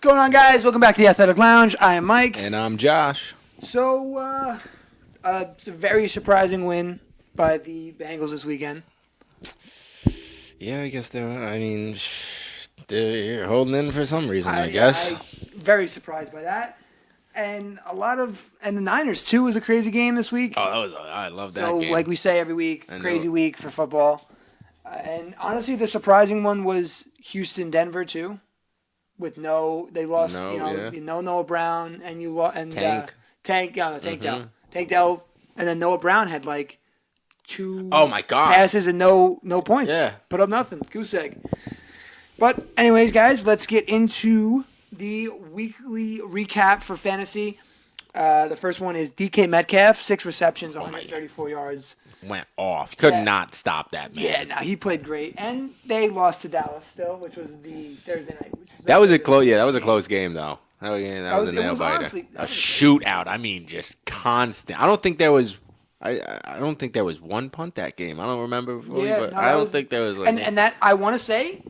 going on, guys? Welcome back to the Athletic Lounge. I am Mike. And I'm Josh. So, it's a very surprising win by the Bengals this weekend. Yeah, I guess they're holding in for some reason, I guess. Very surprised by that. And the Niners, too, was a crazy game this week. Oh, I love that game. So, like we say every week, crazy week for football. And honestly, the surprising one was Houston-Denver, too. They lost, no Noah Brown, and you lost, and Tank Dell, and then Noah Brown had like two passes and no points. Yeah, put up nothing, goose egg. But anyways, guys, let's get into the weekly recap for fantasy. The first one is DK Metcalf, 6 receptions, 134 yards. Went off. Could not stop that man. Yeah, no, he played great, and they lost to Dallas still, which was the Thursday night. That was a close game though. That was a nail biter. A shootout. I mean, just constant. I don't think there was one punt that game. I don't remember. I don't think there was. And that I want to say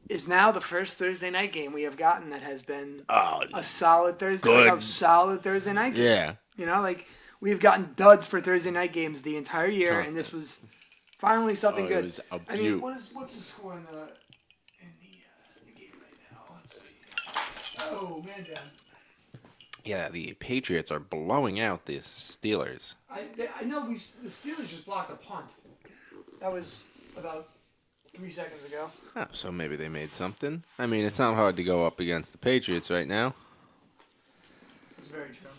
is now the first Thursday night game we have gotten that has been a solid Thursday, night game. Yeah. We've gotten duds for Thursday night games the entire year, and this was finally something good. I mean, what's the score in the game right now? Let's see. Oh, man, down. Yeah, the Patriots are blowing out the Steelers. I know the Steelers just blocked a punt. That was about 3 seconds ago. Oh, so maybe they made something. I mean, it's not hard to go up against the Patriots right now. That's very true.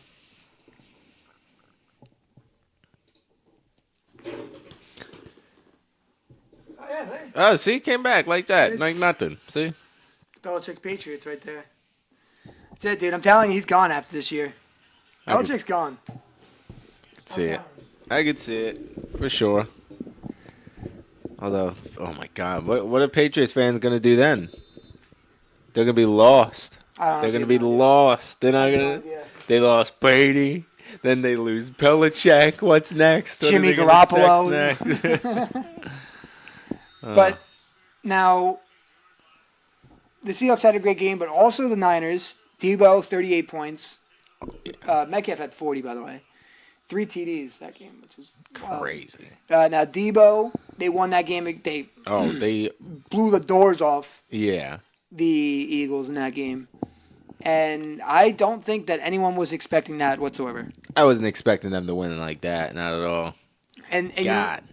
Oh, see, came back like that, like nothing. See, it's Belichick Patriots right there. That's it, dude. I'm telling you, he's gone after this year. Belichick's gone. I could see it for sure. Although, oh my God, what are Patriots fans gonna do then? They're gonna be lost. They're gonna be lost. They're not gonna. They lost Brady. Then they lose Belichick. What's next? Jimmy Garoppolo. But now, the Seahawks had a great game, but also the Niners. Debo, 38 points. Metcalf had 40, by the way. 3 TDs that game, which is crazy. Now, Debo, they won that game. They blew the doors off the Eagles in that game. And I don't think that anyone was expecting that whatsoever. I wasn't expecting them to win like that, not at all. And God.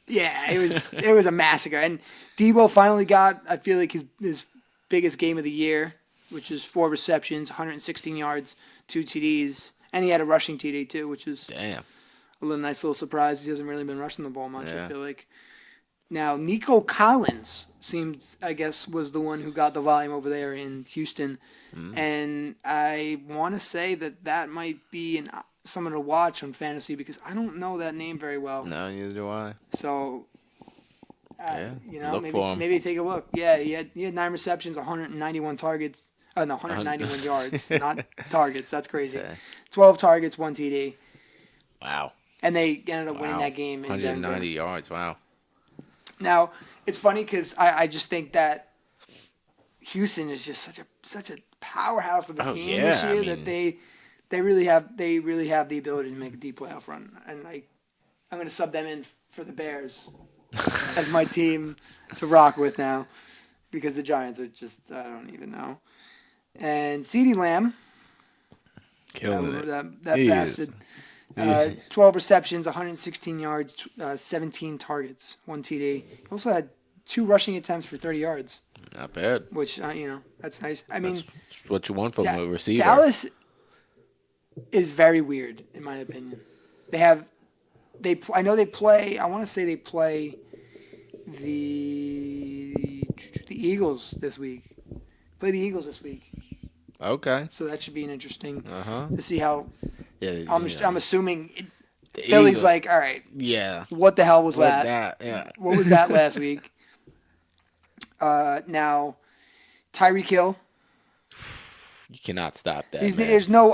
It was a massacre. And Debo finally got, I feel like, his biggest game of the year, which is 4 receptions, 116 yards, 2 TDs. And he had a rushing TD, too, which is a nice little surprise. He hasn't really been rushing the ball much, I feel like. Now, Nico Collins was the one who got the volume over there in Houston. Mm. And I want to say that might be someone to watch on fantasy because I don't know that name very well. No, neither do I. So, maybe take a look. Yeah, he had 9 receptions, 191 targets. 191 yards, not targets. That's crazy. Okay. 12 targets, 1 TD. Wow. And they ended up winning that game. 190 yards. Wow. Now, it's funny because I just think that Houston is just such a powerhouse of a team this year that they really have the ability to make a deep playoff run. And I'm going to sub them in for the Bears as my team to rock with now because the Giants are just, I don't even know. And CeeDee Lamb, killing it. That bastard. 12 receptions, 116 yards, 17 targets, 1 TD. He also had 2 rushing attempts for 30 yards. Not bad. Which, that's nice. I mean, that's what you want from a receiver. Dallas is very weird, in my opinion. I want to say they play the Eagles this week. Play the Eagles this week. Okay. So that should be an interesting to see how. Yeah, I'm assuming Philly's Eagles. Like, all right. Yeah. What the hell was that? Yeah. What was that last week? Now, Tyreek Hill. You cannot stop that. I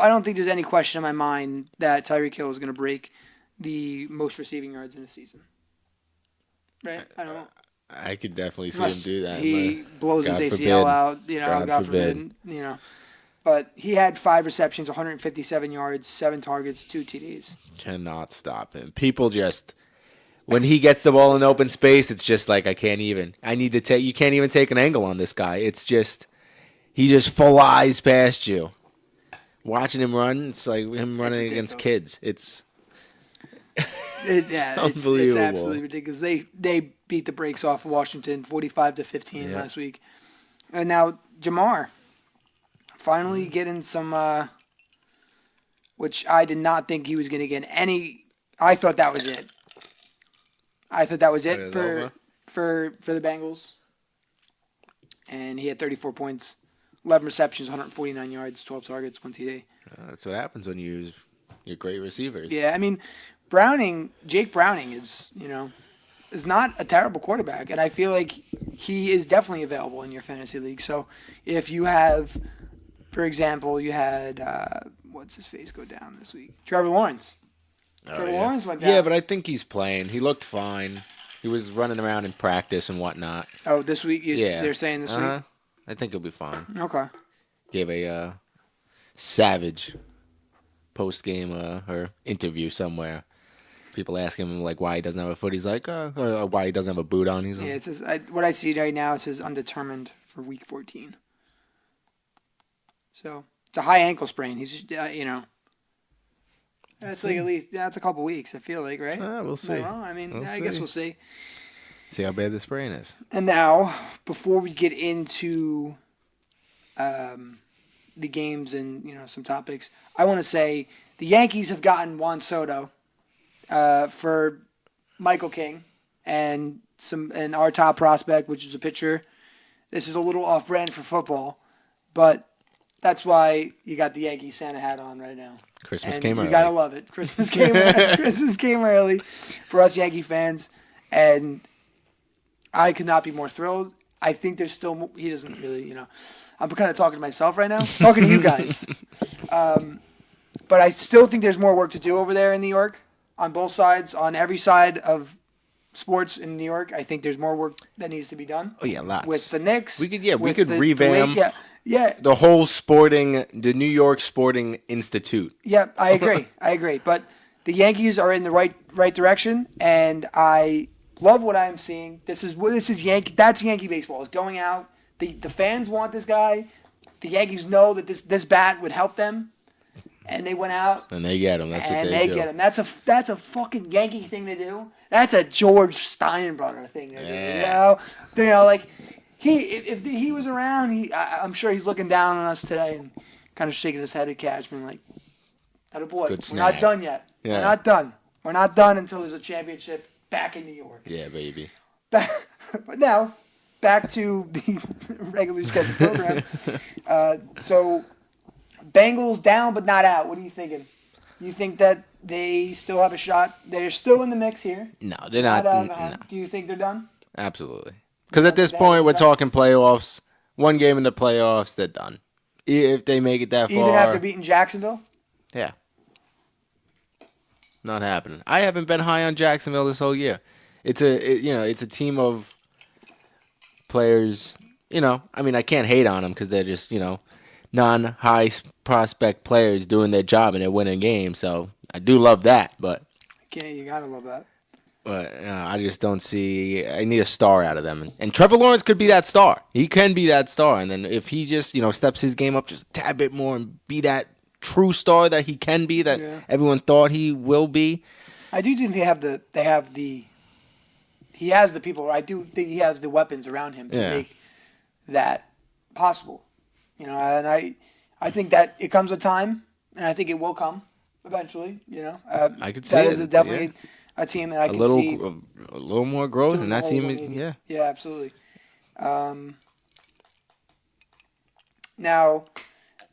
don't think there's any question in my mind that Tyreek Hill is going to break the most receiving yards in a season. Right? I don't know. I could definitely see him do that. He blows his God ACL forbid. out, God forbid, But he had 5 receptions, 157 yards, 7 targets, 2 TDs. Cannot stop him. People just, when he gets the ball in open space, it's just like, I need to take, you can't even take an angle on this guy. It's just, he just flies past you. Watching him run, it's like him running against kids. It's unbelievable. It's absolutely ridiculous. They beat the brakes off of Washington 45-15 last week. And now Jamar finally getting some, which I did not think he was going to get any. I thought that was it. For the Bengals. And he had 34 points, 11 receptions, 149 yards, 12 targets, 1 TD. That's what happens when you use your great receivers. Yeah, I mean, Jake Browning is not a terrible quarterback, and I feel like he is definitely available in your fantasy league. So if you have, for example, you had, what's his face go down this week? Trevor Lawrence. Trevor Lawrence went down. Yeah, but I think he's playing. He looked fine. He was running around in practice and whatnot. Oh, this week? They're saying this week? I think he'll be fine. Okay. Gave a savage post-game or interview somewhere. People ask him like why he doesn't have a foot. He's like, or why he doesn't have a boot on. He's it says what I see right now. It says undetermined for week 14. So it's a high ankle sprain. He's that's like at least that's a couple weeks. I feel like, right? We'll see. I guess we'll see. See how bad the sprain is. And now, before we get into the games and some topics, I want to say the Yankees have gotten Juan Soto for Michael King and our top prospect, which is a pitcher. This is a little off-brand for football, but that's why you got the Yankee Santa hat on right now. Christmas came early. You gotta love it. Christmas came early. Christmas came early for us Yankee fans, and I could not be more thrilled. I think there's still he doesn't really I'm kind of talking to myself right now, talking to you guys. But I still think there's more work to do over there in New York on both sides, on every side of sports in New York. I think there's more work that needs to be done. Oh yeah, lots. With the Knicks. We could revamp the whole the New York Sporting Institute. Yeah, I agree. But the Yankees are in the right direction, and I love what I'm seeing. This is Yankee. That's Yankee baseball. It's going out. The fans want this guy. The Yankees know that this bat would help them, and they went out and they get him. That's what they do. Get him. That's a fucking Yankee thing to do. That's a George Steinbrenner thing to do. Like if he was around, I'm sure he's looking down on us today and kind of shaking his head at Cashman like, "Attaboy, we're not done yet. Yeah. We're not done. We're not done until there's a championship back in New York." Yeah, baby. But now, back to the regularly scheduled program. So, Bengals down but not out. What are you thinking? You think that they still have a shot? They're still in the mix here? No, they're not. No. Do you think they're done? Absolutely. Because at this point, we're talking playoffs. One game in the playoffs, they're done. If they make it that far. Even after beating Jacksonville? Yeah. Not happening. I haven't been high on Jacksonville this whole year. It's a team of players. I can't hate on them because they're just non-high prospect players doing their job and they're winning games. So I do love that, but you gotta love that. But I just don't see. I need a star out of them, and Trevor Lawrence could be that star. He can be that star, and then if he just steps his game up just a tad bit more and be that true star that he can be, that everyone thought he will be. I do think he has the people. I do think he has the weapons around him to make that possible. And I think that it comes a time, and I think it will come eventually. I could see that it. is definitely a team that I can see a little more growth, and that team, yeah, absolutely. Now,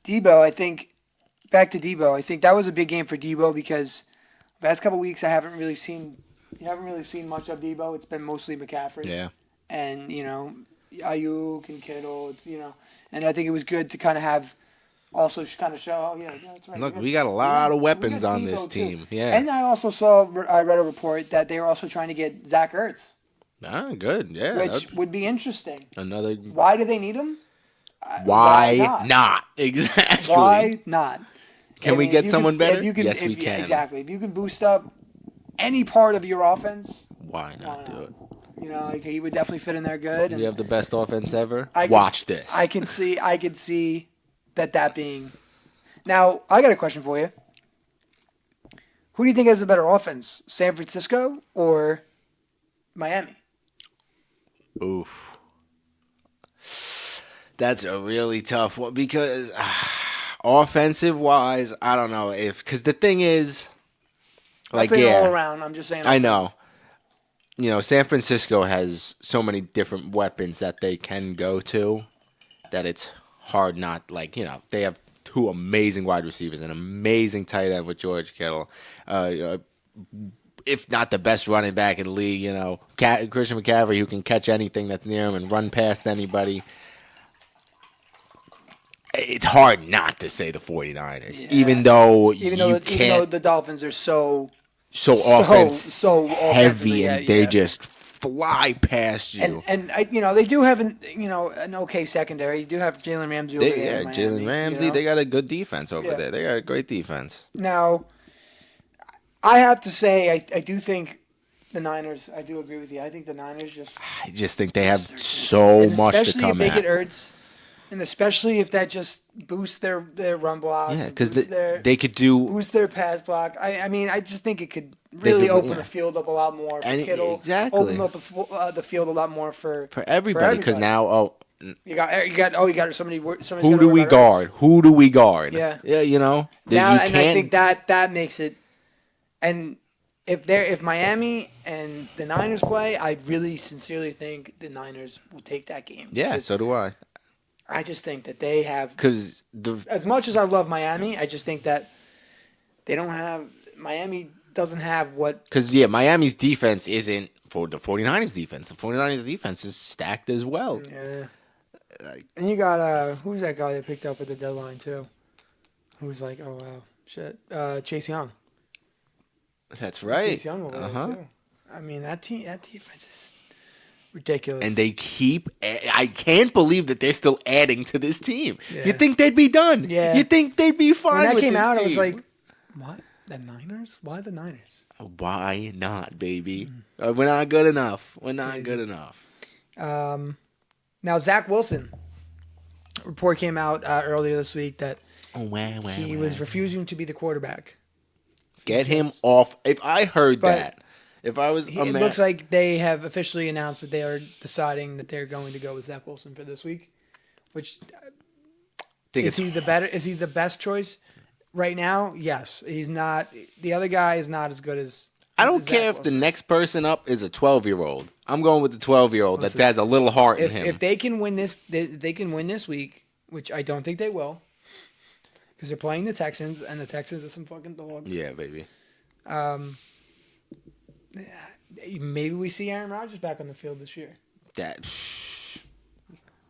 Debo, I think back to Debo. I think that was a big game for Debo because the last couple of weeks you haven't really seen much of Debo. It's been mostly McCaffrey. Yeah. And Ayuk and Kittle. It's and I think it was good to kind of have. Also, kind of show, that's right. Look, we got a lot of weapons on this team. Yeah. And I read a report that they were also trying to get Zach Ertz Good. Yeah. which would be interesting. Another. Why do they need him? Why not? Exactly. Why not? Can we get someone better? Yes, we can. Exactly. If you can boost up any part of your offense, why not do it? You know, like he would definitely fit in there good. We have the best offense ever. Watch this. I can see that being. Now, I got a question for you. Who do you think has a better offense, San Francisco or Miami? Oof. That's a really tough one because offensive-wise, I don't know because the thing is, like, all around. I'm just saying. I know. You know, San Francisco has so many different weapons that they can go to that it's hard not, like, you know, they have two amazing wide receivers, an amazing tight end with George Kittle, if not the best running back in the league, you know, Christian McCaffrey, who can catch anything that's near him and run past anybody. It's hard not to say the 49ers, even though the Dolphins are so heavy and they just fly past you. And you know, they do have an okay secondary. You do have Jalen Ramsey over there. Yeah, Jalen Ramsey. You know? They got a good defense over there. They got a great defense. Now, I have to say, I do think the Niners. I do agree with you. I think the Niners just. I just think they have so much to come at. Especially if they get Ertz. And especially if that just boosts their run block. Yeah, because they could boost their pass block. I mean, I just think it could really open the field up a lot more for Kittle. Exactly. Open up the field a lot more for everybody. Because now, you got somebody. Who do we guard? Who do we guard? Yeah, you know. I think that makes it. And if Miami and the Niners play, I really sincerely think the Niners will take that game. Yeah, so do I. I just think that they have because as much as I love Miami, I just think that they don't have Miami doesn't have what because Miami's defense isn't for the 49ers defense. The 49ers defense is stacked as well. Yeah, and you got who's that guy they picked up at the deadline too? Who's like, oh wow, shit, Chase Young. That's right. Chase Young over there too. I mean that defense is ridiculous. And they I can't believe that they're still adding to this team. Yeah. You'd think they'd be done. Yeah. You'd think they'd be fine with this team. When that came out, I was like, what? The Niners? Why the Niners? Why not, baby? We're not good enough. We're not good enough. Now, Zach Wilson. A report came out earlier this week that he was refusing to be the quarterback. Get him off. If I heard that. If I was, it looks like they have officially announced that they are deciding that they're going to go with Zach Wilson for this week. Which is he the best choice right now? Yes, he's not. The other guy is not as good as. I don't care if the next person up is a 12-year-old. I'm going with the 12-year-old that has a little heart in him. If they can win this, they can win this week, which I don't think they will, because they're playing the Texans, and the Texans are some fucking dogs. Yeah, baby. Maybe we see Aaron Rodgers back on the field this year.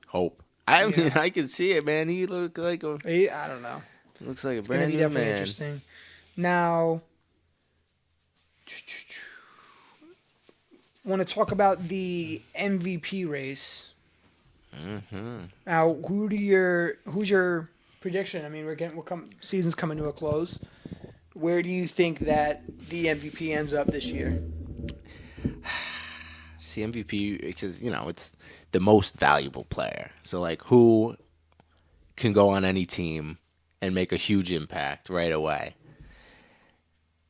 Hope. I mean, I can see it, man. He looks like I don't know. Looks like it's brand new definitely man. Interesting. Now, want to talk about the MVP race. Mm-hmm. Now, who's your prediction? I mean, season's coming to a close. Where do you think that the MVP ends up this year? See, MVP, because, it's the most valuable player. So, like, who can go on any team and make a huge impact right away?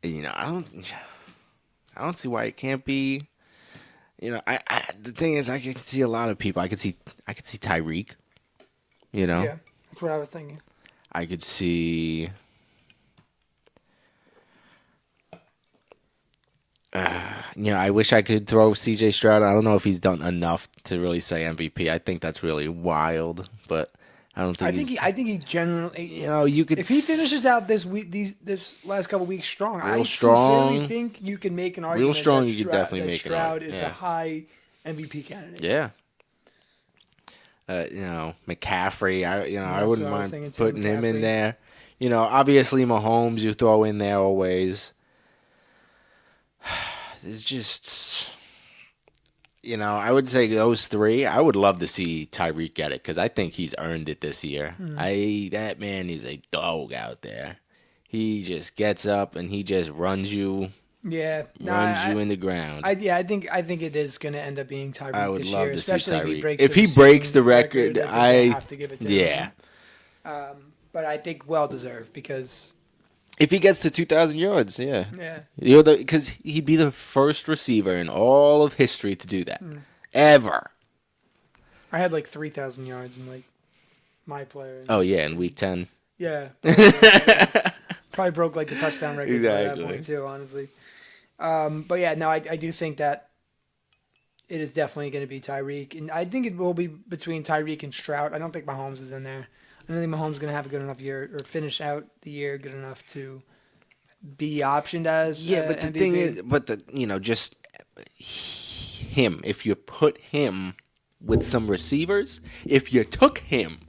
I don't see why it can't be. The thing is, I can see a lot of people. I could see Tyreek. Yeah, that's what I was thinking. I could see. I wish I could throw C.J. Stroud. I don't know if he's done enough to really say MVP. I think that's really wild, but I don't think. I think he generally. You could. If he finishes out this week, this last couple weeks strong, sincerely think you can make an argument. Real strong, you could definitely make an Stroud argument. is a high MVP candidate. Yeah. McCaffrey. I wouldn't mind putting him in there. Obviously Mahomes, you throw in there always. It's just, I would say those three. I would love to see Tyreek get it because I think he's earned it this year. That man is a dog out there. He just gets up and he just runs you. Yeah, Runs you in the ground. I think it is going to end up being Tyreek I would this love year, to see especially Tyreek. if he breaks the record, I have to give it to him. But I think well deserved because if he gets to 2,000 yards, yeah, because he'd be the first receiver in all of history to do that ever. I had like 3,000 yards in like my player. Oh yeah, in week 10. Yeah, probably broke like the touchdown record at that point too, honestly. But yeah, no, I do think that it is definitely going to be Tyreek, and I think it will be between Tyreek and Stroud. I don't think Mahomes is in there. I don't think Mahomes is going to have a good enough year or finish out the year good enough to be optioned as but the MVP. thing is, just him. If you put him with some receivers, if you took him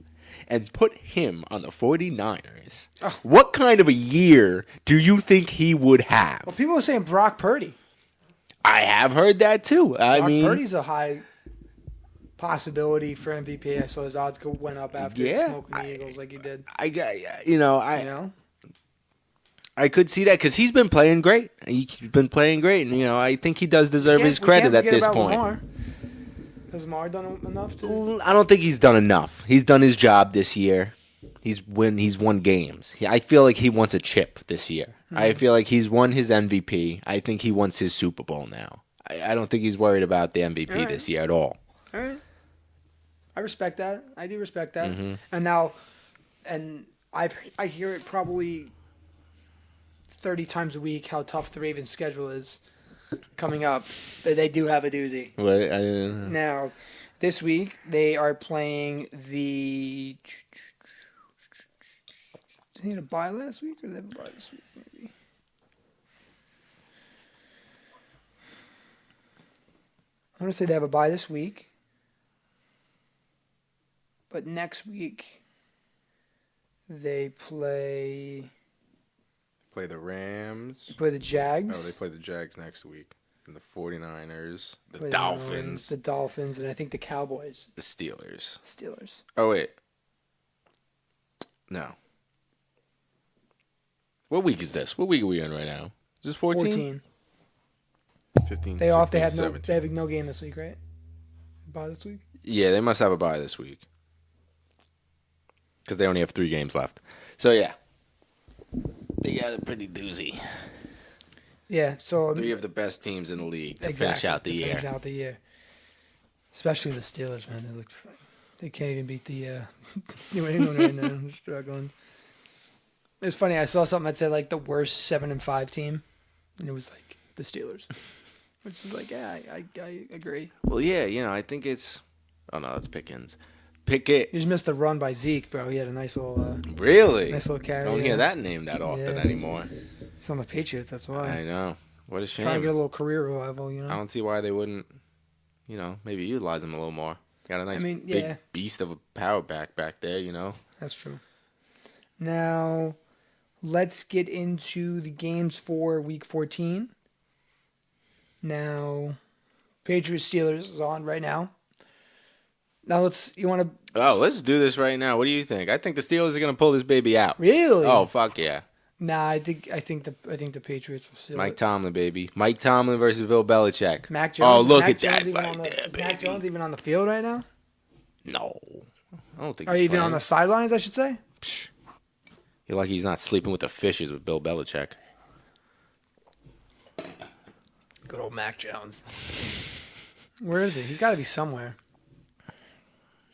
and put him on the 49ers, what kind of a year do you think he would have? Well, people are saying Brock Purdy. I have heard that too. Brock Purdy's a high possibility for MVP. I saw his odds went up after smoking the Eagles like he did. I could see that because he's been playing great. He's been playing great, and I think he does deserve his credit at this point. Lamar. Has Lamar done enough to? I don't think he's done enough. He's done his job this year. He's won games. I feel like he wants a chip this year. I feel like he's won his MVP. I think he wants his Super Bowl now. I don't think he's worried about the MVP this year at all. All right. I respect that. I do respect that. And I hear it probably 30 times a week how tough the Ravens' schedule is coming up. They do have a doozy. Now, this week they are playing the. Did they have a bye last week, or did they have a bye this week? Maybe. I want to say they have a bye this week. But next week, they play the Rams. They play the Jags. Oh, they play the Jags next week. And the 49ers. The Dolphins. The Dolphins, and I think the Cowboys. The Steelers. Oh, wait. No. What week is this? What week are we in right now? Is this 14? 15. They off. They have no game this week, right? Bye this week. Yeah, they must have a bye this week because they only have 3 games left. So yeah, they got a pretty doozy. Yeah. So 3 of the best teams in the league to finish out the year. Especially the Steelers, man. They can't even beat the New England right now. They're struggling. It's funny. I saw something that said like the worst 7-5 team, and it was like the Steelers. Which is like, yeah, I agree. Well, yeah, I think it's... Oh, no, it's Pickens. Pickett. You just missed the run by Zeke, bro. He had a nice little... Really? Nice little carry. Don't hear that name that often anymore. He's on the Patriots, that's why. I know. What a shame. Trying to get a little career revival, I don't see why they wouldn't, maybe utilize him a little more. Got a nice big beast of a power back there, That's true. Now, let's get into the games for Week 14. Now, Patriots-Steelers is on right now. Now let's let's do this right now. What do you think? I think the Steelers are going to pull this baby out. Really? Oh, fuck yeah. Nah, I think the Patriots will still. Mike Tomlin, baby. Mike Tomlin versus Bill Belichick. Mac Jones. Oh, look at that right there, baby. Mac Jones even on the field right now? No. I don't think he's even on the sidelines, I should say? Psh. You're lucky he's not sleeping with the fishes with Bill Belichick. Good old Mac Jones. Where is he? He's got to be somewhere.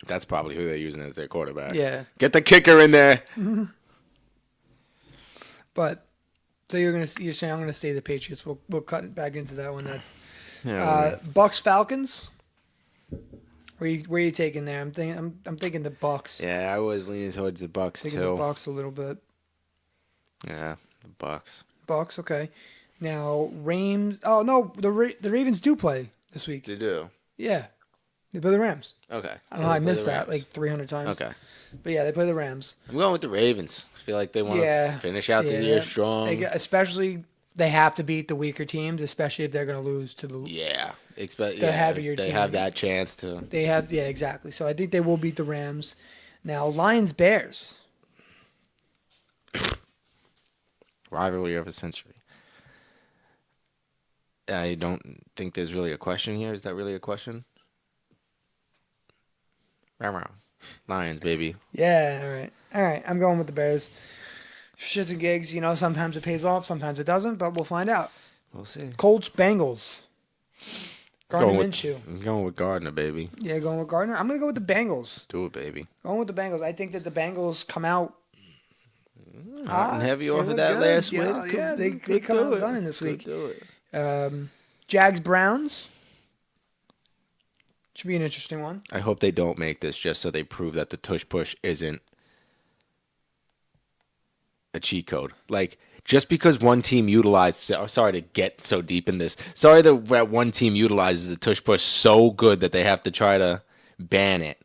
That's probably who they're using as their quarterback. Yeah. Get the kicker in there. Mm-hmm. But so you're saying I'm gonna stay the Patriots. We'll cut it back into that one. That's Bucks Falcons. Where are you taking there? I'm thinking the Bucks. Yeah, I was leaning towards the Bucks too. The Bucks a little bit. Yeah, the Bucks. Bucks, okay. Now Rams. Oh no, the Ravens do play this week. They do. Yeah, they play the Rams. Okay. I don't know. I missed that like 300 times. Okay. But yeah, they play the Rams. I'm going with the Ravens. I feel like they want to finish out the year strong. Especially, they have to beat the weaker teams, especially if they're going to lose to the the heavier they team. have that chance to. They have, yeah, exactly. So I think they will beat the Rams. Now, Lions-Bears. Rivalry of a century. I don't think there's really a question here. Is that really a question? Lions, baby. Yeah, all right. All right, I'm going with the Bears. Shits and gigs, sometimes it pays off, sometimes it doesn't, but we'll find out. We'll see. Colts-Bengals. Gardner Minshew. I'm going with Gardner, baby. Yeah, going with Gardner. I'm going to go with the Bengals. Do it, baby. Going with the Bengals. I think that the Bengals come out hot and heavy off of that last win. Yeah, they come out gunning this week. Do it. Jags-Browns. Should be an interesting one. I hope they don't make this just so they prove that the tush push isn't a cheat code. Like, just because one team sorry to get so deep in this. Sorry that one team utilizes the tush push so good that they have to try to ban it.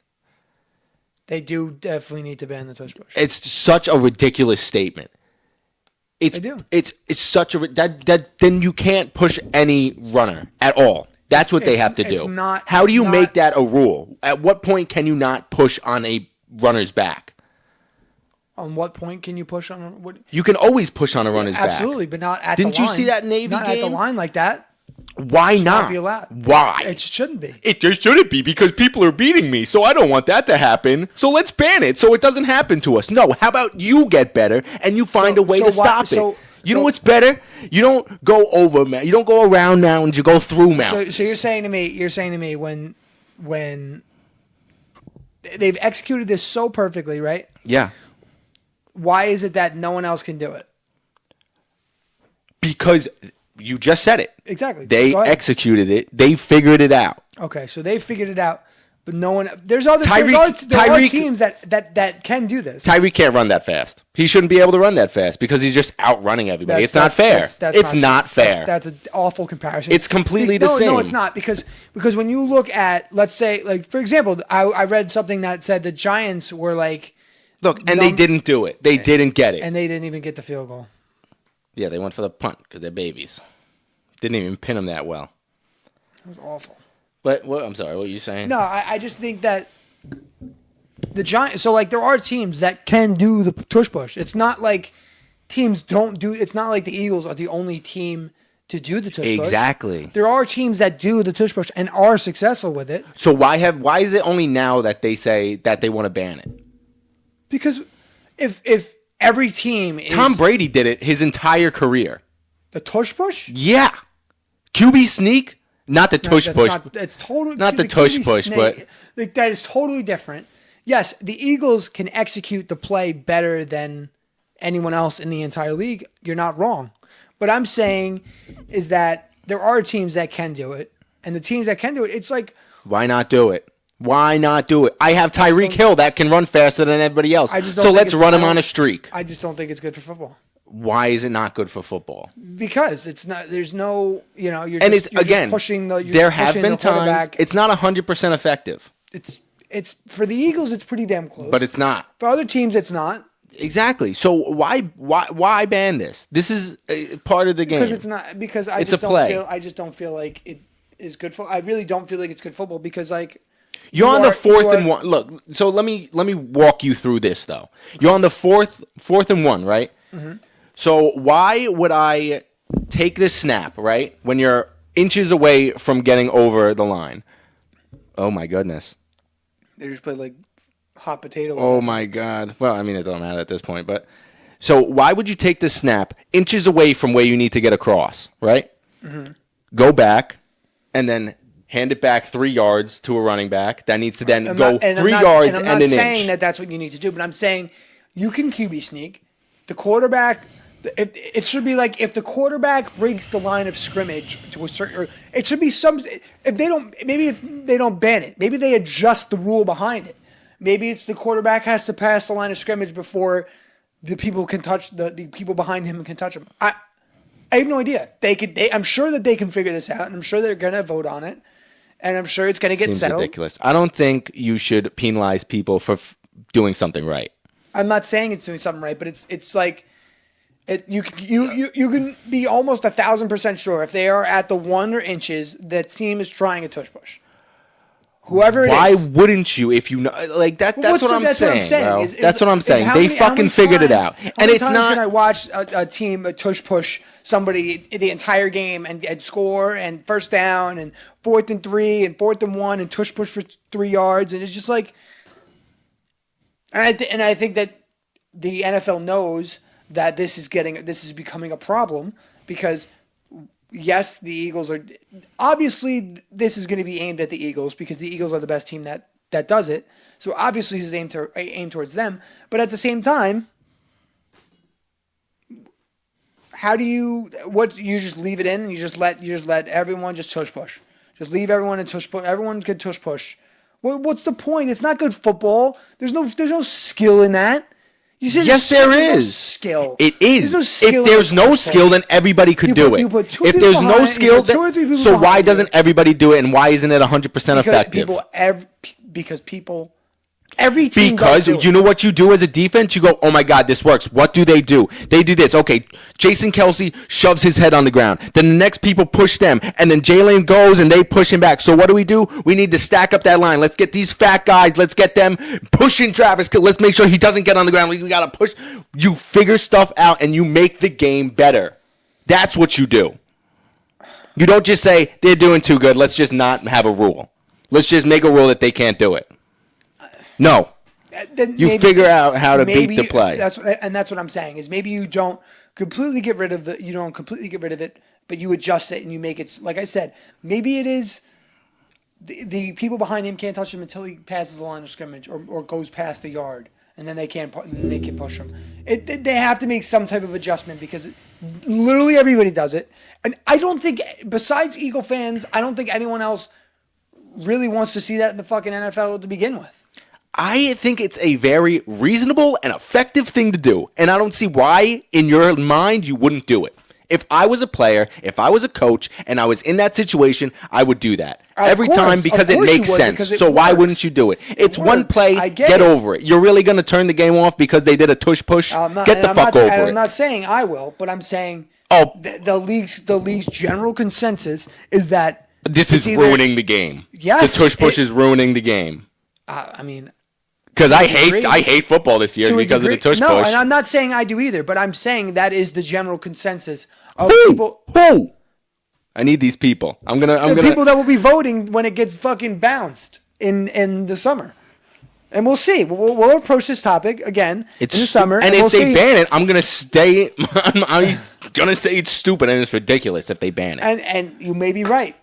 They do definitely need to ban the tush push. It's such a ridiculous statement. They do. It's such a then you can't push any runner at all. That's what they have to do. How do you make that a rule? At what point can you not push on a runner's back? On what point can you push on? What? You can always push on a runner's back. Absolutely, but not at the line. Didn't you see that Navy game? Not at the line like that. Why not? Be allowed. Why? It shouldn't be. It just shouldn't be because people are beating me, so I don't want that to happen. So let's ban it so it doesn't happen to us. No, how about you get better and you find a way to stop it? You know what's better? You don't go over, man. You don't go around mountains. You go through mountains. So you're saying to me, when they've executed this so perfectly, right? Yeah. Why is it that no one else can do it? Because you just said it. Exactly. They executed it. They figured it out. Okay, so they figured it out. But no one. There are teams that can do this. Tyreek can't run that fast. He shouldn't be able to run that fast because he's just outrunning everybody. It's not fair. It's not fair. That's an awful comparison. It's completely the same. No, it's not because when you look at, let's say, like for example, I read something that said the Giants were like. Look, and they didn't do it. They didn't get it. And they didn't even get the field goal. Yeah, they went for the punt because they're babies. Didn't even pin them that well. It was awful. But I'm sorry, what are you saying? No, I just think that the Giants. So like, there are teams that can do the tush push. It's not like teams don't do. It's not like the Eagles are the only team to do the tush push. Exactly. There are teams that do the tush push and are successful with it. So why is it only now that they say that they want to ban it? Because if every team is... Tom Brady did it his entire career. The tush push? Yeah. QB sneak, not the tush push. It's totally not the tush push, but like, that is totally different. Yes, the Eagles can execute the play better than anyone else in the entire league. You're not wrong. What I'm saying is that there are teams that can do it, and the teams that can do it, it's like... Why not do it? Why not do it? I have Tyreek Hill that can run faster than everybody else. So let's run him on a streak. I just don't think it's good for football. Why is it not good for football? Because it's not. There's no. You're just pushing the. There have been times it's not 100% effective. It's for the Eagles. It's pretty damn close. But it's not. For other teams, it's not. Exactly. So why ban this? This is part of the game. Because it's not. Because I just don't feel like it is good for. I really don't feel like it's good football because like. You're on the fourth and one. Look, so let me walk you through this though. You're on the fourth and one, right? Mm-hmm. So why would I take this snap, right, when you're inches away from getting over the line? Oh my goodness! They just played like hot potato. Oh my god! Well, I mean it doesn't matter at this point, but so why would you take this snap inches away from where you need to get across, right? Mm-hmm. Go back, and then. Hand it back 3 yards to a running back. That needs to then go 3 yards and an inch. I'm not saying that that's what you need to do, but I'm saying you can QB sneak. The quarterback, it should be like if the quarterback breaks the line of scrimmage to a certain, or it should be some. If they don't, maybe they don't ban it. Maybe they adjust the rule behind it. Maybe it's the quarterback has to pass the line of scrimmage before the people can touch the people behind him can touch him. I have no idea. I'm sure that they can figure this out, and I'm sure they're gonna vote on it. And I'm sure it's going to get settled. Ridiculous. I don't think you should penalize people for doing something right. I'm not saying it's doing something right, but it's like You can be almost 1,000% sure if they are at the 1 or inches, that team is trying a tush push. Whoever it Why is. wouldn't you if you know like that? That's what I'm saying. Bro. That's what I'm saying. How They many fucking figured it out, and it's not. Can I watch a team tush push somebody the entire game and score and first down and 4th and 3 and 4th and 1 and tush push for 3 yards, and it's just like. And I think that the NFL knows that this is becoming a problem because. Yes, the Eagles are obviously this is going to be aimed at the Eagles because the Eagles are the best team that does it. So obviously, it's aimed towards them. But at the same time, how do you just leave it in and you just let everyone just tush push, just leave everyone and tush push. Everyone can tush push. What's the point? It's not good football. There's no skill in that. Yes, there is. No skill. It is. There's no skill if there's no skill, then everybody could do it. If there's no skill, so why doesn't everybody do it, and why isn't it 100% effective? Every team because you know what you do as a defense? You go, oh my God, this works. What do? They do this. Okay, Jason Kelce shoves his head on the ground. Then the next people push them. And then Jalen goes and they push him back. So what do? We need to stack up that line. Let's get these fat guys. Let's get them pushing Travis. Let's make sure he doesn't get on the ground. We got to push. You figure stuff out and you make the game better. That's what you do. You don't just say, they're doing too good. Let's just not have a rule. Let's just make a rule that they can't do it. No, figure out how to beat the play. That's what I'm saying is maybe you don't completely get rid of it, but you adjust it and you make it like I said. Maybe it is the people behind him can't touch him until he passes the line of scrimmage or goes past the yard, and then they can push him. They have to make some type of adjustment because literally everybody does it, and I don't think besides Eagle fans, I don't think anyone else really wants to see that in the fucking NFL to begin with. I think it's a very reasonable and effective thing to do, and I don't see why, in your mind, you wouldn't do it. If I was a player, if I was a coach, and I was in that situation, I would do that every time because it makes sense. So why wouldn't you do it? It's one play. Get over it. You're really going to turn the game off because they did a tush push? Get the fuck over it. I'm not saying I will, but I'm saying the league's general consensus is that this is ruining the game. Yes, the tush push is ruining the game. I mean. Because I hate football this year because of the tush push. No, and I'm not saying I do either, but I'm saying that is the general consensus of people. Who? I need these people. The people that will be voting when it gets fucking bounced in the summer. And we'll see. We'll approach this topic again in the summer. And if they ban it, I'm going to stay. I'm going to say it's stupid and it's ridiculous if they ban it. And you may be right.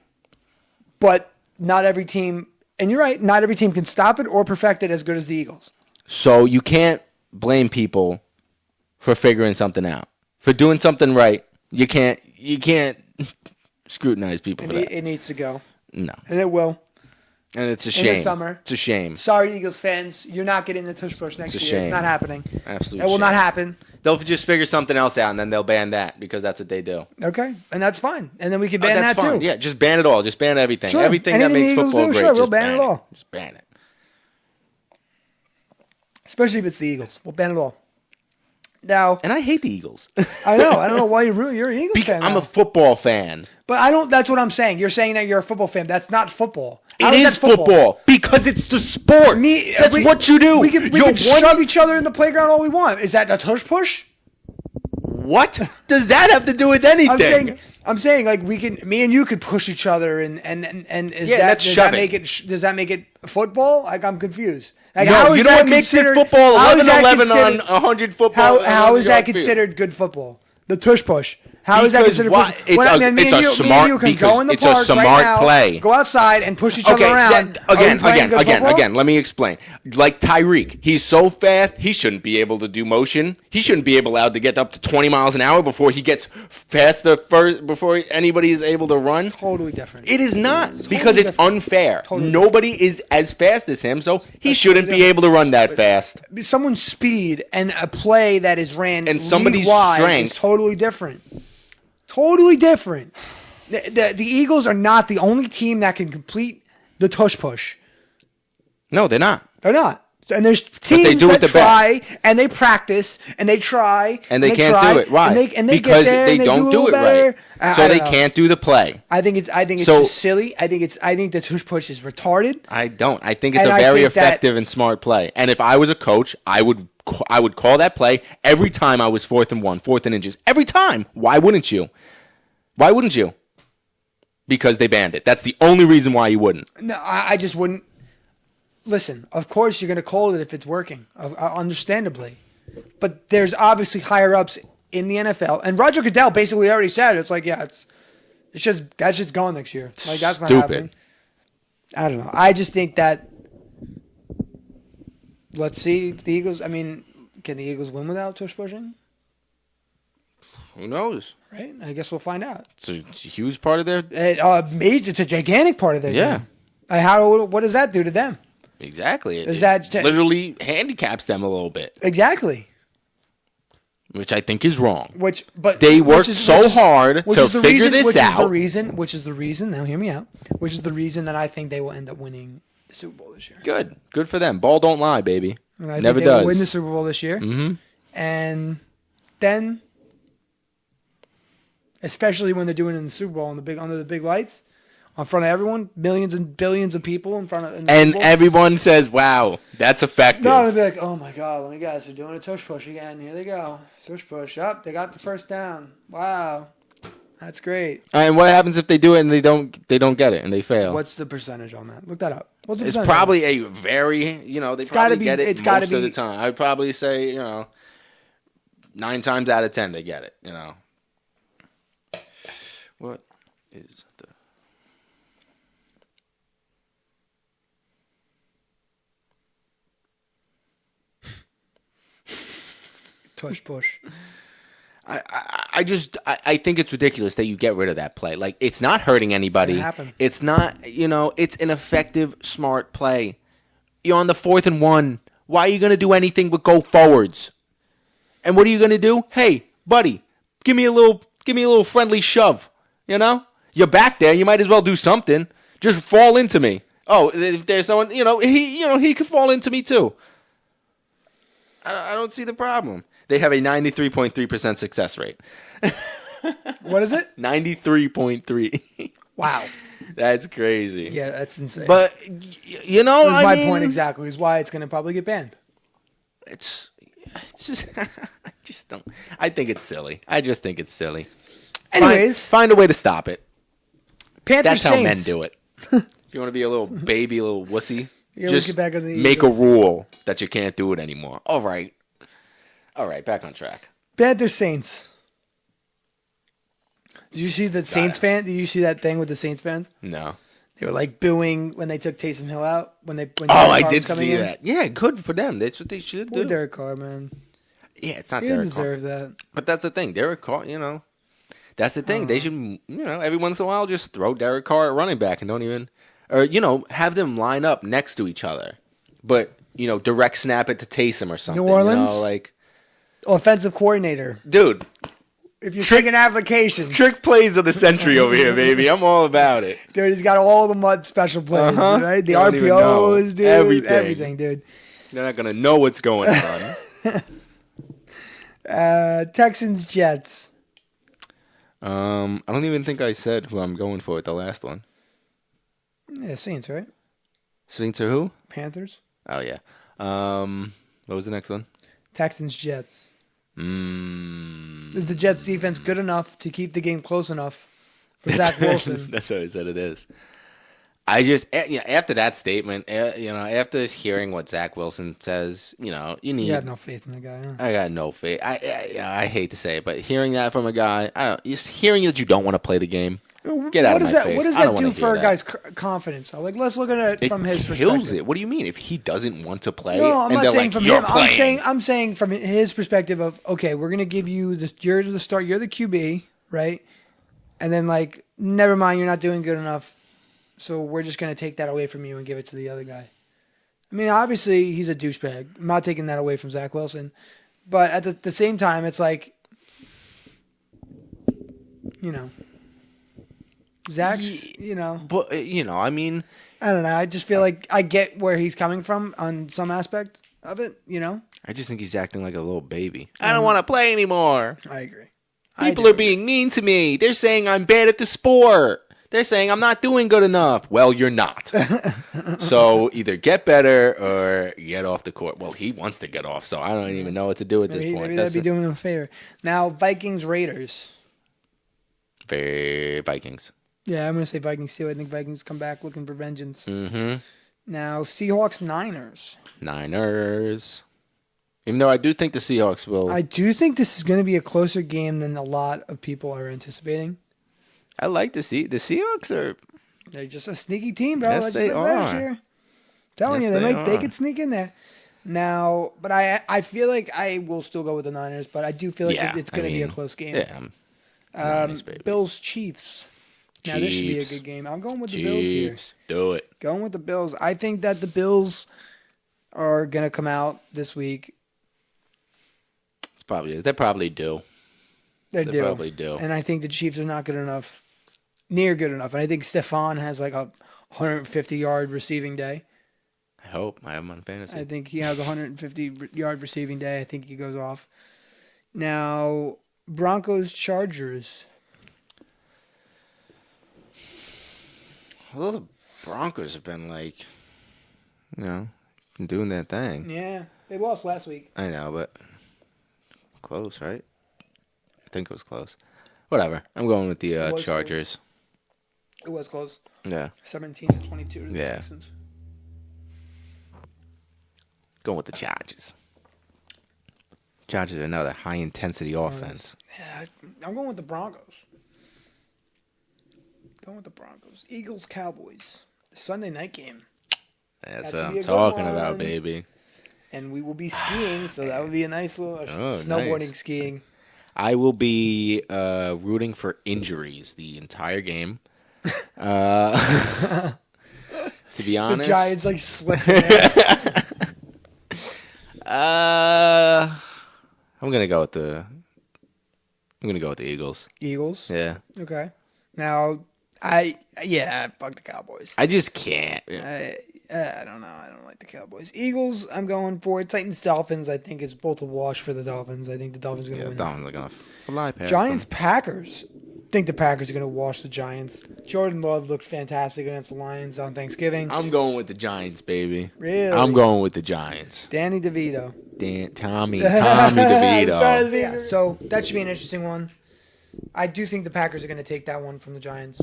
But not every team... And you're right, not every team can stop it or perfect it as good as the Eagles. So you can't blame people for figuring something out. For doing something right, you can't scrutinize people for that. It needs to go. No. And it will. And it's a shame. In the summer. It's a shame. Sorry, Eagles fans. You're not getting the tush push next year. It's not happening. Absolutely. It will not happen. They'll just figure something else out, and then they'll ban that because that's what they do. Okay. And that's fine. And then we can ban that too. Yeah, just ban it all. Just ban everything. Sure. Everything that makes football great. Sure, we'll ban it all. Just ban it. Especially if it's the Eagles. We'll ban it all. Now, and I hate the Eagles. I know. I don't know why you're an Eagles fan. I'm a football fan. But I don't. That's what I'm saying. You're saying that you're a football fan. That's not football. It is football because it's the sport. That's what you do. We can shove each other in the playground all we want. Is that a tush push? What does that have to do with anything? I'm saying like me and you could push each other and does that make it football? Like I'm confused. Like, no, you know what makes it football? 11-11 on 100 football. How is that considered good football? The tush push. How is that considered? It's a smart play. Go outside and push each other around. Again. Let me explain. Like Tyreek, he's so fast, he shouldn't be able to do motion. He shouldn't be allowed to get up to 20 miles an hour before he gets faster before anybody is able to run. It's totally different. It is not because it's unfair. Nobody is as fast as him, so he shouldn't be able to run that fast. Someone's speed and a play that is ran and somebody's strength is totally different. Totally different. The Eagles are not the only team that can complete the tush push. No, they're not. They're not. And there's teams do it that the try and they practice and they try and they can't do it. Why? And they because get there they and don't do it better. right. So they can't do the play. I think it's just silly. I think the tush push is retarded. I don't. I think it's a very effective and smart play. And if I was a coach, I would call that play every time I was 4th and 1, 4th and inches. Every time. Why wouldn't you? Why wouldn't you? Because they banned it. That's the only reason why you wouldn't. No, I just wouldn't. Listen, of course you're going to call it if it's working, understandably. But there's obviously higher-ups in the NFL. And Roger Goodell basically already said it. It's like, yeah, that's just gone next year. Like, that's not happening. I don't know. I just think that, let's see, the Eagles, I mean, can the Eagles win without tush pushing? Who knows? Right? I guess we'll find out. It's a huge part of their... It's a gigantic part of their game. What does that do to them? Exactly. Is that literally handicaps them a little bit. Exactly. Which I think is wrong. But they worked so hard to figure this out. Which is the reason, now hear me out, which is the reason that I think they will end up winning the Super Bowl this year. Good for them. Ball don't lie, baby. And I Never think they does. will win the Super Bowl this year. Mm-hmm. And then, especially when they're doing it in the Super Bowl under the big lights, in front of everyone, millions and billions of people in front of. And everyone says, "Wow, that's effective." No, they'll be like, "Oh my God, let me guess, they're doing a tush push again. Here they go, tush push up. They got the first down. Wow, that's great." And what happens if they do it and they don't get it and they fail? What's the percentage on that? Look that up. What's the it's percentage probably a very they probably get it most of the time. I'd probably say 9 times out of 10 they get it. What is the tush push? I think it's ridiculous that you get rid of that play. Like, it's not hurting anybody. It's not, it's an effective, smart play. You're on the 4th and 1. Why are you going to do anything but go forwards? And what are you going to do? Hey, buddy, give me a little friendly shove. You're back there. You might as well do something. Just fall into me. Oh, if there's someone, he could fall into me too. I don't see the problem. They have a 93.3% success rate. What is it? 93.3. Wow. That's crazy. Yeah, that's insane. But, that's my point exactly, is why it's going to probably get banned. It's just, I just don't. I think it's silly. I just think it's silly. Anyways. Find a way to stop it. Panthers That's how men Saints. do it. If you want to be a little baby, a little wussy, just back on the make a rule that you can't do it anymore. All right, back on track. Panthers Saints. Did you see the Saints fan? Did you see that thing with the Saints fans? No. They were like booing when they took Taysom Hill out. When I did see that. Yeah, good for them. That's what they should do. Poor Derek Carr, man. Yeah, it's not He Derek didn't deserve that. But that's the thing. Derek Carr, that's the thing. They should, every once in a while just throw Derek Carr at running back and don't even, or, have them line up next to each other. But, direct snap it to Taysom or something. New Orleans? Offensive coordinator. Dude. If you take an application. Trick plays of the century over here, baby. I'm all about it. Dude, he's got all the mud special plays, right? The RPOs, dude. Everything, dude. They're not going to know what's going on. Texans, Jets. I don't even think I said who I'm going for with the last one. Yeah, Saints, right? Saints are who? Panthers. Oh, yeah. What was the next one? Texans, Jets. Is the Jets defense good enough to keep the game close enough for Zach Wilson? That's what I said it is. I just, after that statement, after hearing what Zach Wilson says, you need. You have no faith in the guy, huh? I got no faith. I hate to say it, but hearing that from a guy, just hearing that you don't want to play the game. Get out of my face. What does that do for a guy's confidence? Like, let's look at it from his perspective. It kills it. What do you mean? If he doesn't want to play, no, I'm not saying from him. Playing. I'm saying from his perspective of, okay, we're gonna give you this. You're the start. You're the QB, right? And then never mind, you're not doing good enough. So we're just gonna take that away from you and give it to the other guy. I mean, obviously he's a douchebag. I'm not taking that away from Zach Wilson, but at the same time, it's like, Zach's, But I mean, I don't know. I just feel like I get where he's coming from on some aspect of it. I just think he's acting like a little baby. I don't want to play anymore. I agree. People are being mean to me. They're saying I'm bad at the sport. They're saying I'm not doing good enough. Well, you're not. So either get better or get off the court. Well, he wants to get off, so I don't even know what to do at this point. Maybe that'd be doing him a favor. Now, Vikings Raiders. Vikings. Yeah, I'm gonna say Vikings too. I think Vikings come back looking for vengeance. Mm-hmm. Now, Seahawks Niners. Niners. Even though I do think the Seahawks will. I do think this is going to be a closer game than a lot of people are anticipating. I like to see the Seahawks are. They're just a sneaky team, bro. Yes, they are. Telling Yes, you, they are. could sneak in there. Now, but I feel like I will still go with the Niners, but I do feel like it's going to be a close game. Yeah. Bills Chiefs. Now this should be a good game. I'm going with the Bills here. Do it. Going with the Bills. I think that the Bills are going to come out this week. They probably do. They probably do. And I think the Chiefs are not good enough, near good enough. And I think Stephon has like a 150-yard receiving day. I hope. I have him on fantasy. I think he has a 150-yard receiving day. I think he goes off. Now, Broncos Chargers. Although the Broncos have been been doing that thing. Yeah, they lost last week. I know, but close, right? I think it was close. Whatever. I'm going with the Chargers. It was close. Yeah. 17-22 to the Yeah. Texans. Going with the Chargers. Chargers are another high-intensity offense. Yeah, I'm going with the Broncos. Eagles Cowboys. The Sunday night game. That's That what should be I'm a good talking one. about, baby. And we will be skiing, so that would be a nice little Oh, snowboarding, nice. skiing. I will be rooting for injuries the entire game. To be honest, The Giants slipping there. I'm gonna go with the Eagles. Eagles. Yeah, Okay. Now, fuck the Cowboys. I just can't. I don't know. I don't like the Cowboys. Eagles, I'm going for Titans Dolphins. I think it's both a wash for the Dolphins. I think the Dolphins are going to win. Dolphins are gonna fly past Giants them. Packers. I think the Packers are going to wash the Giants. Jordan Love looked fantastic against the Lions on Thanksgiving. I'm going with the Giants, baby. Really? I'm going with the Giants. Danny DeVito. Tommy DeVito. Yeah, so that should be an interesting one. I do think the Packers are going to take that one from the Giants.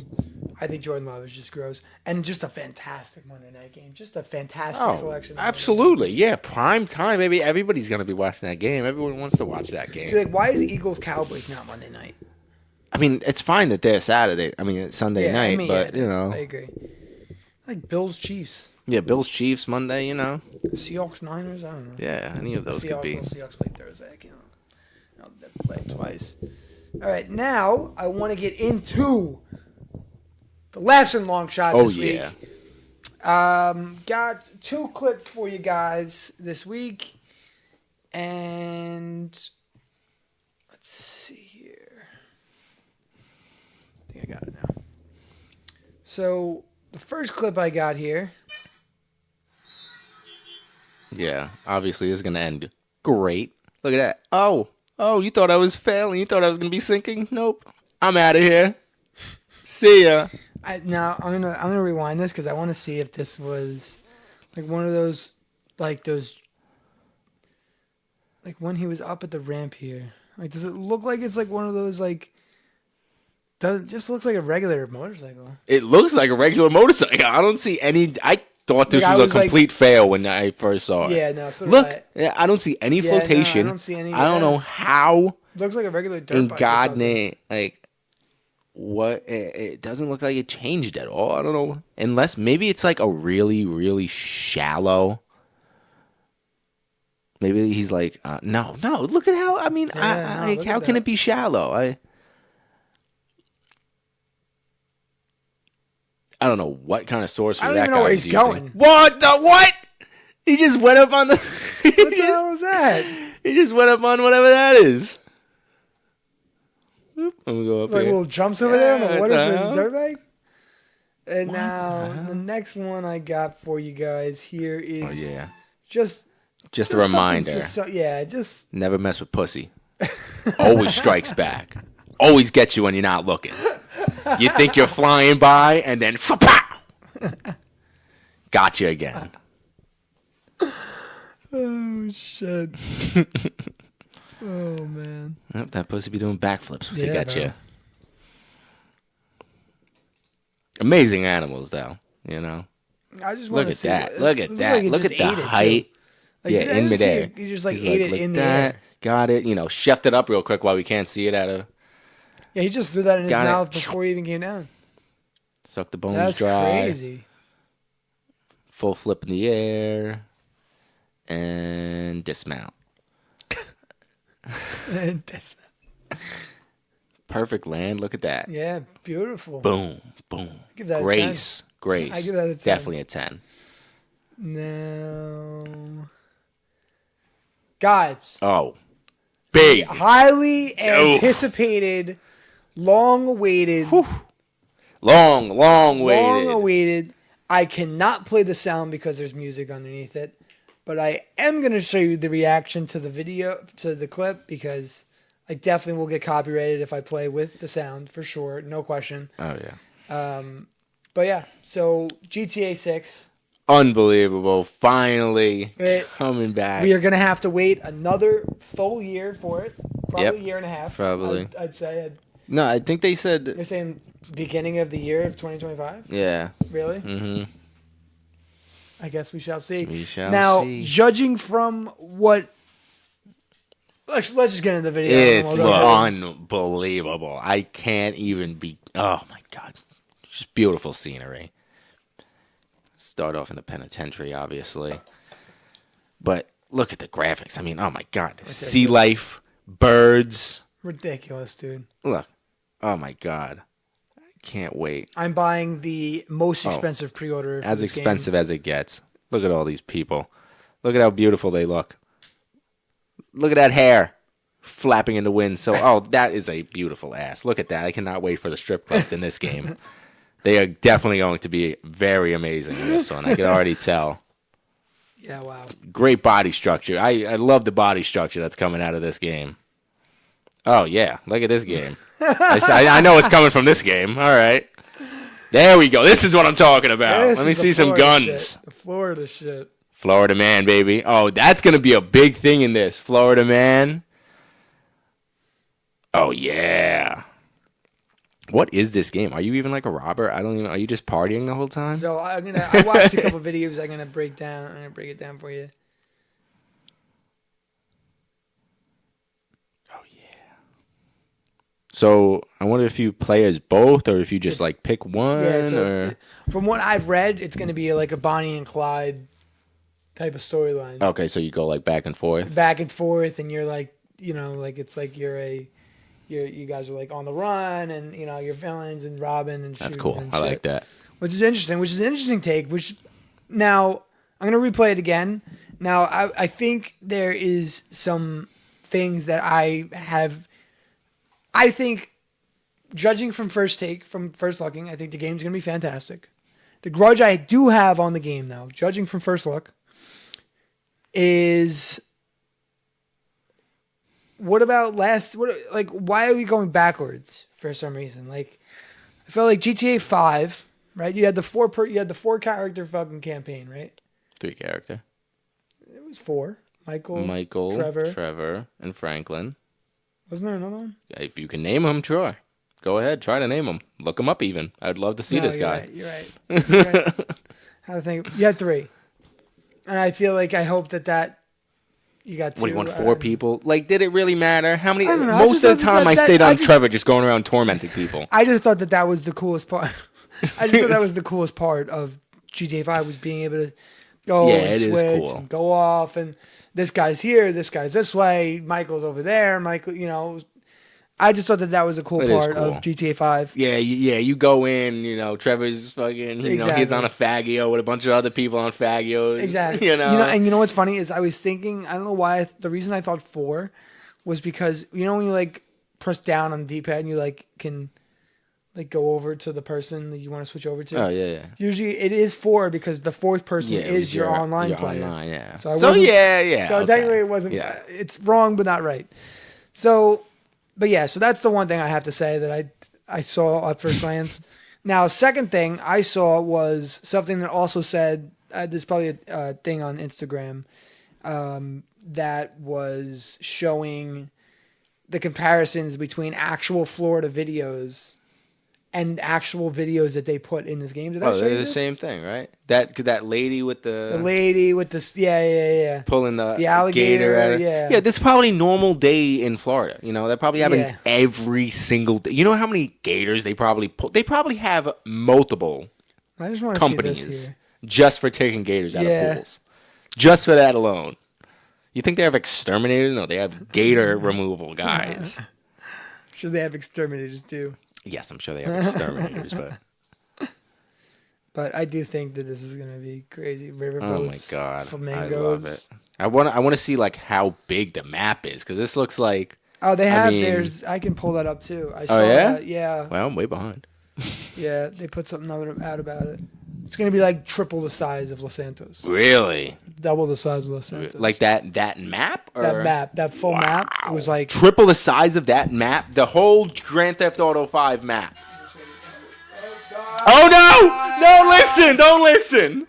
I think Jordan Love is just gross. And just a fantastic Monday night game. Just a fantastic selection. Absolutely. Yeah, prime time, baby. Everybody's going to be watching that game. Everyone wants to watch that game. So, why is Eagles Cowboys not Monday night? I mean, it's fine that they're Saturday. I mean, it's Sunday night, but, I agree. Like Bills Chiefs. Yeah, Bills Chiefs Monday, Seahawks Niners, I don't know. Yeah, any of those could be. Seahawks play Thursday. I'll play twice. All right, now I want to get into the laughs and long shots this week. Got 2 clips for you guys this week. And let's see here. I think I got it now. So the first clip I got here. Yeah, obviously this is going to end great. Look at that. Oh, you thought I was failing? You thought I was going to be sinking? Nope. I'm out of here. See ya. Now I'm gonna rewind this because I want to see if this was like one of those, like when he was up at the ramp here. Like, does it look like it's like one of those it just looks like a regular motorcycle. It looks like a regular motorcycle. I don't see any. I thought this was a complete fail when I first saw it. Yeah, no. So look, I don't see any flotation. No, I don't see any. I don't know how. Looks like a regular dirt In bike. God name, what? It doesn't look like it changed at all. I don't know. Unless maybe it's like a really, really shallow. Maybe he's like, no. Look at how. I mean, how can it be shallow? I don't know what kind of source for that guy. I don't even know where he's going. What? He just went up on the. What the hell is that? He just went up on whatever that is. I'm gonna go up Like here. little jumps over there on the water for his hell? dirt bike. And now the next one I got for you guys here is just a reminder. Just never mess with pussy. Always strikes back. Always gets you when you're not looking. You think you're flying by, and then gotcha again. Oh shit. Oh man. Yep, that pussy be doing backflips if you got you. Amazing animals, though. You know. I just want look to see. That. Look at that. Look at the height. Like, in midair. You just like ate it in the air. Got it. You know, chefed it up real quick while we can't see it out of. Yeah, he just threw that in his mouth before he even came down. Suck the bones That's dry. Crazy. Full flip in the air. And dismount. Perfect land. Look at that. Yeah, beautiful. Boom, boom. Give that Grace. A 10. I give that a 10. Definitely a 10. No. Guys. Oh. Big. Highly anticipated, long-awaited. Long-awaited. I cannot play the sound because there's music underneath it. But I am going to show you the reaction to the video, to the clip, because I definitely will get copyrighted if I play with the sound, for sure. No question. Oh, yeah. But yeah, so GTA 6. Unbelievable. Finally coming back. We are going to have to wait another full year for it. Probably a year and a half. Probably. I'd say. No, I think they said... You're saying beginning of the year of 2025? Yeah. Really? Mm-hmm. I guess we shall see. We shall see. Now, judging from what... Let's just get into the video. It's unbelievable. I can't even be... Oh, my God. Just beautiful scenery. Start off in the penitentiary, obviously. But look at the graphics. I mean, oh, my God. Sea life, birds. Ridiculous, dude. Look. Oh, my God. Can't wait. I'm buying the most expensive pre-order. For as this expensive game. as it gets. Look at all these people. Look at how beautiful they look. Look at that hair flapping in the wind. So, that is a beautiful ass. Look at that. I cannot wait for the strip clubs in this game. They are definitely going to be very amazing in this one. I can already tell. Yeah, wow. Great body structure. I love the body structure that's coming out of this game. Oh, yeah. Look at this game. I know it's coming from this game. All right. There we go. This is what I'm talking about. Let me see some guns. Shit. The Florida shit. Florida man, baby. Oh, that's going to be a big thing in this. Florida man. Oh, yeah. What is this game? Are you even like a robber? I don't even... Are you just partying the whole time? So I watched a couple videos I'm going to break down. I'm going to break it down for you. So I wonder if you play as both, or if you just like pick one. Yeah. So from what I've read, it's going to be like a Bonnie and Clyde type of storyline. Okay, so you go like back and forth, and you're like, like it's like you guys are like on the run, and you're villains and robbing and shooting. That's cool. And I like that. Which is interesting. Which is an interesting take. Which now I'm going to replay it again. Now I think there is some things that I think, judging from first looking, I think the game's going to be fantastic. The grudge I do have on the game, though, judging from first look, is why are we going backwards for some reason? Like, I felt like GTA 5, right? You had the four character fucking campaign, right? 3 character. It was 4. Michael, Trevor, and Franklin. Wasn't there another one? If you can name them, Troy. Go ahead, try to name them. Look them up even. I'd love to see this guy. You're right. How to think? You had 3. And I feel like I hope that you got 2. What do you want, 4 people? Like, did it really matter? How many? I don't know. Most of the time I stayed on Trevor just going around tormenting people. I just thought that was the coolest part. I just thought that was the coolest part of GTA 5 was being able to go and switch and go off, and this guy's here, this guy's this way, Michael's over there, I just thought that was a cool part of GTA 5. Yeah, you go in, Trevor's fucking, he's on a Faggio with a bunch of other people on Faggios. Exactly. And you know what's funny is I was thinking, I don't know why, the reason I thought 4 was because, when you like press down on the D-pad and you like can like go over to the person that you want to switch over to. Oh yeah. Usually it is 4 because the 4th person Yeah, is your online player. Online, yeah. So, So yeah. So okay. technically it wasn't. Yeah. It's wrong, but not right. So, but yeah. So that's the one thing I have to say that I saw at first glance. Now, second thing I saw was something that also said there's probably a thing on Instagram that was showing the comparisons between actual Florida videos and actual videos that they put in this game. Did I show they're you the this? same thing, right? That lady with The lady with this, yeah. pulling the alligator, gator at it. yeah. Yeah, this is probably normal day in Florida. You know, that probably happens Yeah. every single day. You know how many gators they probably pull? They probably have multiple I just want to see this companies here. just for taking gators out Yeah. of pools. Just for that alone. You think they have exterminators? No, they have gator removal guys. I'm sure they have exterminators too. Yes, I'm sure they have exterminators, But I do think that this is going to be crazy. Riverboats, oh my god, flamingos. I love it. I want to see like how big the map is because this looks like. Oh, they have mean- theirs. I can pull that up too. I saw yeah? that. Yeah. Well, I'm way behind. Yeah, they put something out about it. It's going to be like triple the size of Los Santos. Really? Double the size of Los Santos. Like that map? Or? that map, that full map, it was like Triple the size of that map? The whole Grand Theft Auto 5 map. Oh no! No, listen! Don't listen!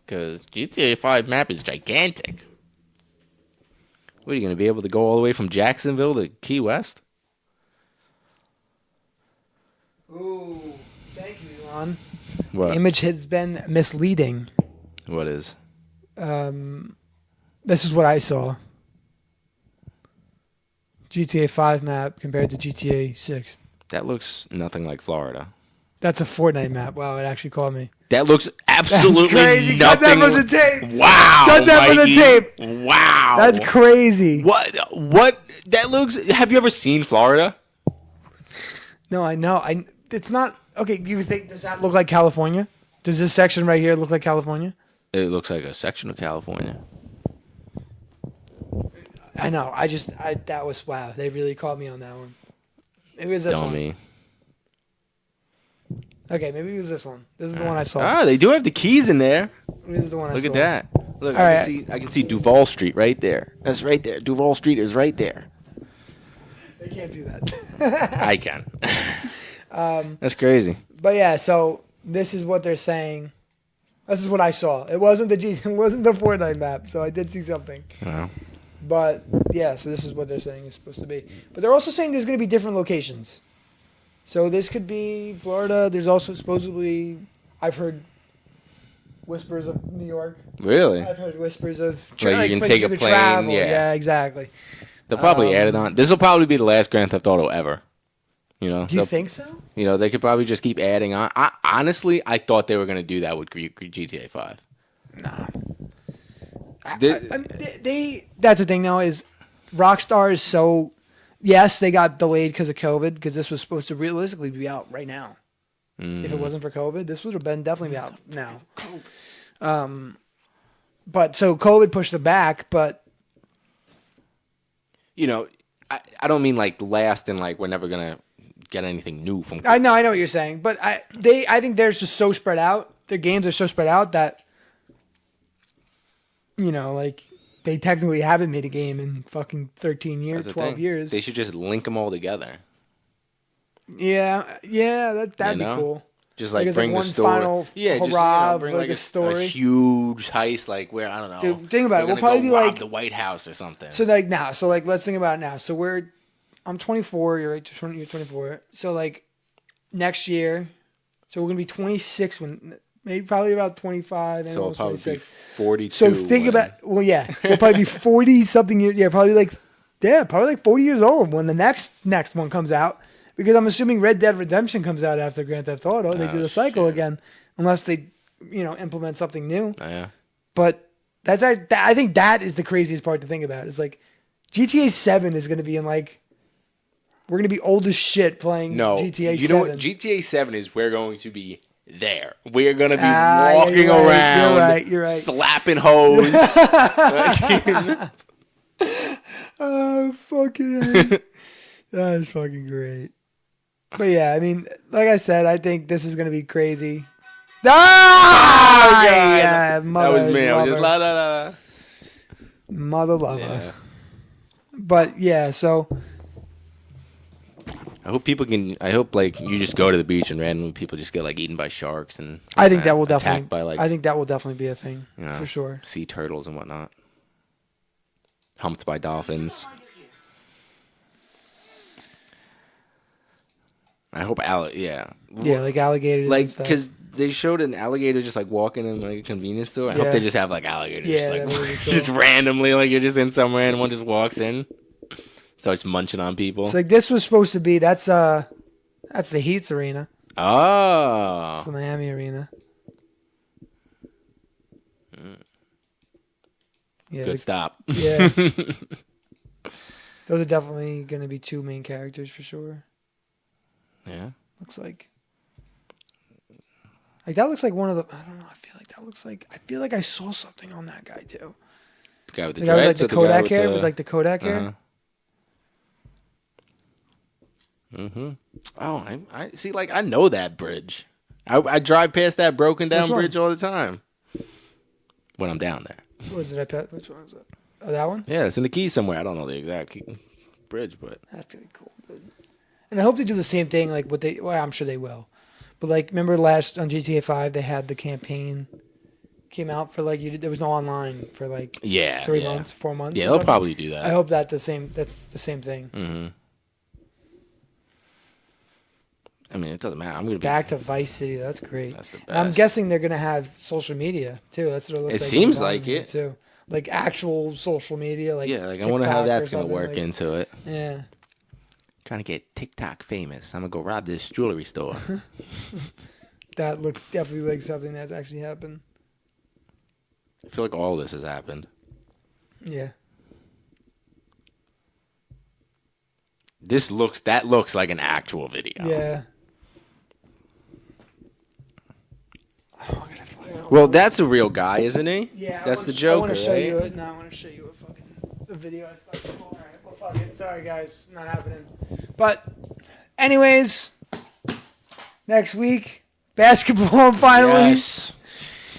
Because GTA 5 map is gigantic. What, are you going to be able to go all the way from Jacksonville to Key West? Ooh, thank you, Elon. What? The image has been misleading. What is? This is what I saw. GTA 5 map compared to GTA 6. That looks nothing like Florida. That's a Fortnite map. Wow, it actually called me. That looks absolutely crazy. Cut nothing. that from the tape. Wow. Cut that from the Mikey. tape. Wow. That's crazy. What? That looks. Have you ever seen Florida? No, I know. It's not okay. You think does that look like California? Does this section right here look like California? It looks like a section of California. I know. That was wow. They really called me on that one. Maybe it was this Dummy. one. Okay, maybe it was this one. This is the one I saw. Ah, they do have the keys in there. This is the one I saw. Look at that. Look, All right. I can see Duval Street right there. That's right there. Duval Street is right there. They can't do that. I can. That's crazy. But yeah, so this is what they're saying. This is what I saw. It wasn't the Fortnite map, so I did see something. Wow. But yeah, so this is what they're saying it's supposed to be. But they're also saying there's going to be different locations. So this could be Florida. There's also supposedly, I've heard whispers of New York. Really? I've heard whispers of Where you can places take you a could plane, travel. yeah. Yeah, exactly. They'll probably add it on. This will probably be the last Grand Theft Auto ever. You know. Do you think so? You know, they could probably just keep adding on. Honestly, I thought they were going to do that with GTA 5. Nah. They- That's the thing though is Rockstar is so yes they got delayed because of COVID because this was supposed to realistically be out right now. If it wasn't for COVID, this would have been definitely out now. But so COVID pushed it back, but you know, I don't mean like last and like we're never going to get anything new from. I know what you're saying. But I think they're just so spread out. Their games are so spread out that you know, like they technically haven't made a game in fucking 13 years, That's the 12 thing. years. They should just link them all together. Yeah, that'd You know? be cool. Just like it's bring like the one story. final Yeah, just hurrah of, bring like, a a story. huge heist, like where I don't know. Dude, think about it. We're We'll gonna probably go be rob like the White House or something. so like now. So like let's think about it now. So I'm 24. You're right. You're 24. So like next year, so we're gonna be 26 when maybe probably about 25. And so it'll almost probably be 26. 42. So think when- about we'll probably be 40 something years. Yeah, probably like 40 years old when the next one comes out. Because I'm assuming Red Dead Redemption comes out after Grand Theft Auto. They do the cycle shit. again, unless they, implement something new. Yeah. But I think that is the craziest part to think about. Is like GTA 7 is going to be in like we're going to be old as shit playing No, GTA 7. you know what? GTA 7 is we're going to be there. We're gonna be Yeah, walking around, You're right. slapping hoes. Oh, fucking hell. That is fucking great. But yeah, I mean, like I said, I think this is gonna be crazy. Ah! Yeah, that was me. I was just la la la. Mother lover. Yeah. But yeah, so I hope like you just go to the beach and randomly people just get like eaten by sharks and I think that will attacked definitely. by like I think that will definitely be a thing for sure. sea turtles and whatnot. Humped by dolphins. I hope Yeah, like alligators. like and stuff. because they showed an alligator just like walking in like a convenience store. I Yeah. hope they just have like alligators Yeah, just, that would be like cool. just randomly like you're just in somewhere and one just walks in, starts munching on people. It's like this was supposed to be. That's the Heat's arena. It's Oh, the Miami arena. Yeah, good stop. yeah. Those are definitely going to be two main characters for sure. Yeah. Looks like that looks like one of the. I don't know. I feel like I saw something on that guy too. The guy with the The guy with like dreads the or Kodak guy hair with with like the Kodak hair. Mm-hmm. Oh, I see. Like I know that bridge. I drive past that broken down Which one? bridge all the time when I'm down there. What was it? Which one was it? Oh, that one. Yeah, it's in the Keys somewhere. I don't know the exact bridge, but That's gonna be cool, dude. And I hope they do the same thing, like what they. Well, I'm sure they will. But like, remember last on GTA 5, they had the campaign came out for like there was no online for like 3 months, 4 months. Yeah, or they'll something. probably do that. I hope that's the same thing. Mm-hmm. I mean, it doesn't matter. I'm gonna be Back to Vice City. That's great. That's the best. And I'm guessing they're gonna have social media too. That's what it looks It like. seems online like it. too. Like actual social media. Like yeah, like I wonder how TikTok that's or gonna something, work like- into it. Yeah. Trying to get TikTok famous. I'm gonna go rob this jewelry store. That looks definitely like something that's actually happened. I feel like all this has happened. Yeah. That looks like an actual video. Yeah. Oh, I gotta find out. Well, that's a real guy, isn't he? Yeah, That's the I Joker, want to show right? you it. No, I want to show you a video. All right, well, fuck it. Sorry, guys, not happening. But, anyways, next week basketball finally. Yes.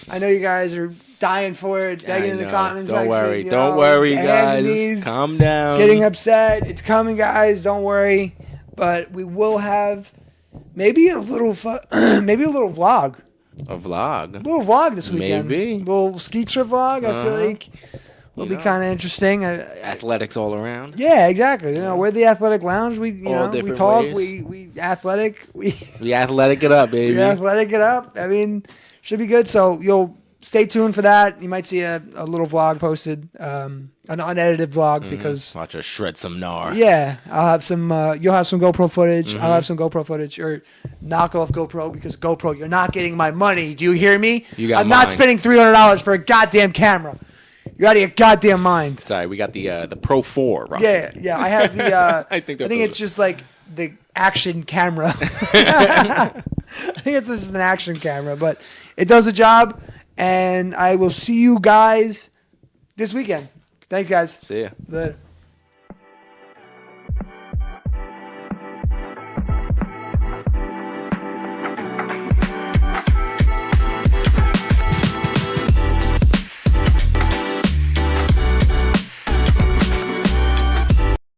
I know you guys are dying for it, begging in the comments. Don't section, worry. you Don't know, worry, hands and guys. knees, Calm down. getting upset. It's coming, guys. Don't worry. But we will have maybe a little maybe a little vlog. A vlog. A little vlog this weekend. Maybe. Little ski trip vlog. I feel like will be kind of interesting. Athletics all around. Yeah, exactly. You know, we're the athletic lounge. We All we different talk. ways. We athletic. We athletic it up, baby. athletic it up. I mean, should be good. So you'll stay tuned for that. You might see a little vlog posted, an unedited vlog because Watch us shred some gnar. yeah, I'll have some. You'll have some GoPro footage. Mm-hmm. I'll have some GoPro footage or knockoff GoPro because GoPro, you're not getting my money. Do you hear me? You got I'm not mine. spending $300 for a goddamn camera. You're out of your goddamn mind. Sorry, we got the Pro 4. Right? Yeah. I have the. I think it's just like the action camera. I think it's just an action camera, but it does the job. And I will see you guys this weekend. Thanks, guys. See ya. Later.